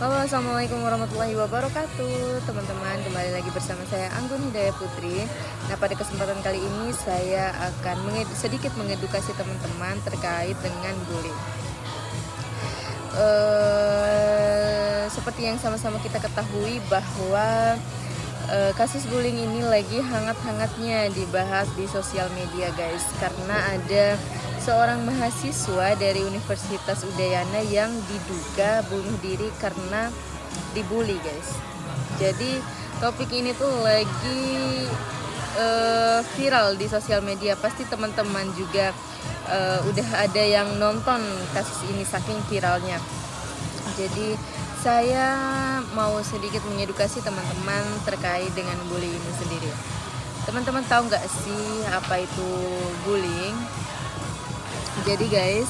Halo, assalamualaikum warahmatullahi wabarakatuh. Teman-teman, kembali lagi bersama saya Anggun Hidayah Putri. Nah, pada kesempatan kali ini saya akan sedikit mengedukasi teman-teman terkait dengan bullying. Seperti yang sama-sama kita ketahui bahwa kasus bullying ini lagi hangat-hangatnya dibahas di sosial media, guys, karena ada seorang mahasiswa dari Universitas Udayana yang diduga bunuh diri karena dibully, guys. Jadi topik ini tuh lagi viral di sosial media. Pasti teman-teman juga udah ada yang nonton kasus ini saking viralnya. Jadi saya mau sedikit mengedukasi teman-teman terkait dengan bullying ini sendiri. Teman-teman tahu nggak sih apa itu bullying? Jadi guys,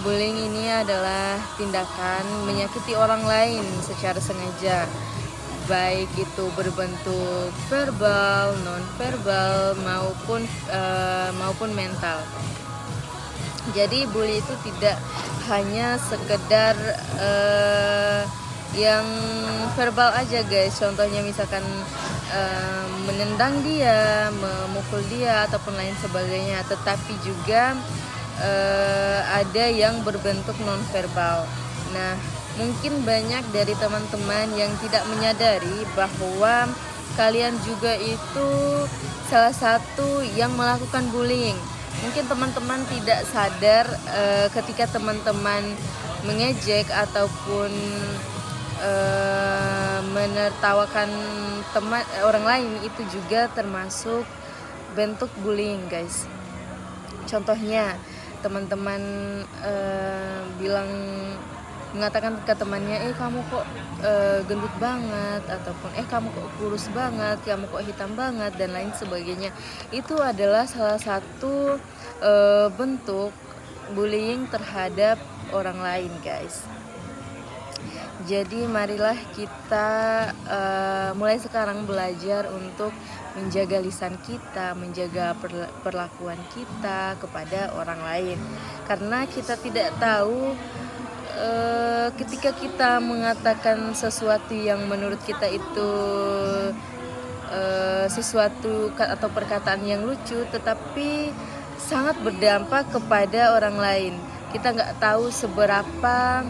bullying ini adalah tindakan menyakiti orang lain secara sengaja, baik itu berbentuk verbal, non-verbal maupun mental. Jadi bully itu tidak hanya sekedar yang verbal aja, guys. Contohnya misalkan menendang dia, memukul dia ataupun lain sebagainya, tetapi juga ada yang berbentuk non-verbal. Nah, mungkin banyak dari teman-teman yang tidak menyadari bahwa kalian juga itu salah satu yang melakukan bullying. Mungkin teman-teman tidak sadar ketika teman-teman mengejek ataupun menertawakan orang lain, itu juga termasuk bentuk bullying, guys. Contohnya teman-teman mengatakan ke temannya, kamu kok gendut banget, ataupun kamu kok kurus banget, kamu kok hitam banget, dan lain sebagainya. Itu adalah salah satu bentuk bullying terhadap orang lain, guys. Jadi marilah kita mulai sekarang belajar untuk menjaga lisan kita, menjaga perlakuan kita kepada orang lain. Karena kita tidak tahu ketika kita mengatakan sesuatu yang menurut kita itu sesuatu atau perkataan yang lucu, tetapi sangat berdampak kepada orang lain. Kita nggak tahu seberapa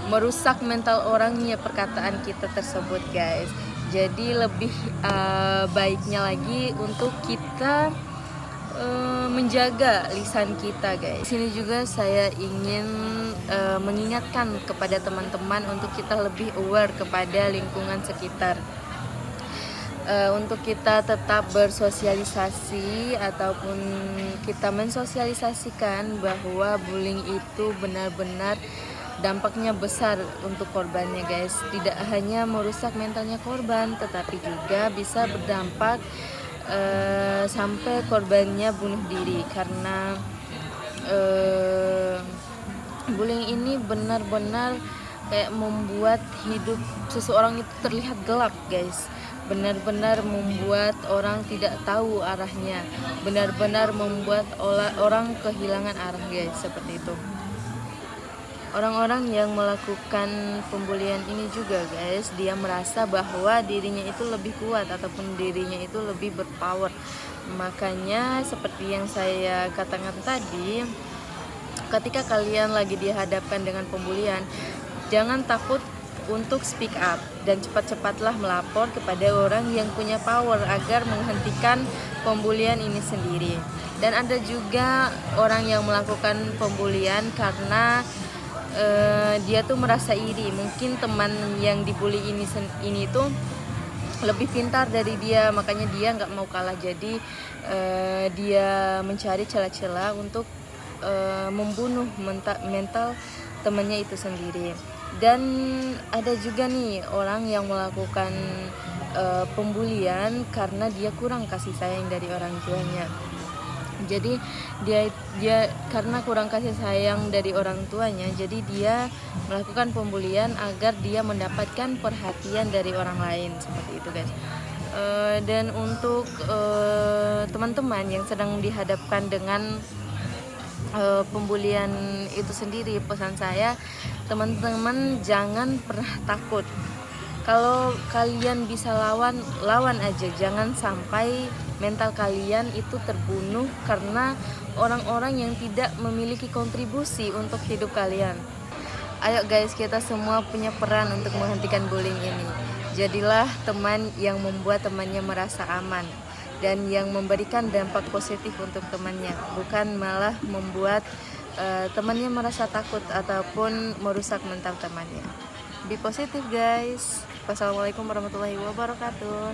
merusak mental orangnya perkataan kita tersebut, guys. Jadi lebih baiknya lagi untuk kita menjaga lisan kita, guys. Di sini juga saya ingin mengingatkan kepada teman-teman untuk kita lebih aware kepada lingkungan sekitar. Untuk kita tetap bersosialisasi ataupun kita mensosialisasikan bahwa bullying itu benar-benar dampaknya besar untuk korbannya, guys. Tidak hanya merusak mentalnya korban, tetapi juga bisa berdampak sampai korbannya bunuh diri. Karena bullying ini benar-benar kayak membuat hidup seseorang itu terlihat gelap, guys. Benar-benar membuat orang tidak tahu arahnya, benar-benar membuat orang kehilangan arah, guys, seperti itu. Orang-orang yang melakukan pembulian ini juga, guys, dia merasa bahwa dirinya itu lebih kuat ataupun dirinya itu lebih berpower. Makanya seperti yang saya katakan tadi, ketika kalian lagi dihadapkan dengan pembulian, jangan takut untuk speak up dan cepat-cepatlah melapor kepada orang yang punya power agar menghentikan pembulian ini sendiri. Dan ada juga orang yang melakukan pembulian karena dia tuh merasa iri. Mungkin teman yang dibully ini tuh lebih pintar dari dia, makanya dia nggak mau kalah. Jadi dia mencari celah-celah untuk membunuh mental temannya itu sendiri. Dan ada juga nih orang yang melakukan pembulian karena dia kurang kasih sayang dari orang tuanya. Jadi dia karena kurang kasih sayang dari orang tuanya, jadi dia melakukan pembulian agar dia mendapatkan perhatian dari orang lain, seperti itu, guys. Dan untuk teman-teman yang sedang dihadapkan dengan pembulian itu sendiri, pesan saya Teman-teman jangan pernah takut. Kalau kalian bisa lawan aja. Jangan sampai mental kalian itu terbunuh karena orang-orang yang tidak memiliki kontribusi untuk hidup kalian. Ayo guys, kita semua punya peran untuk menghentikan bullying ini. Jadilah teman yang membuat temannya merasa aman dan yang memberikan dampak positif untuk temannya, bukan malah membuat temannya merasa takut ataupun merusak mental temannya. Be positif guys. Wassalamualaikum warahmatullahi wabarakatuh.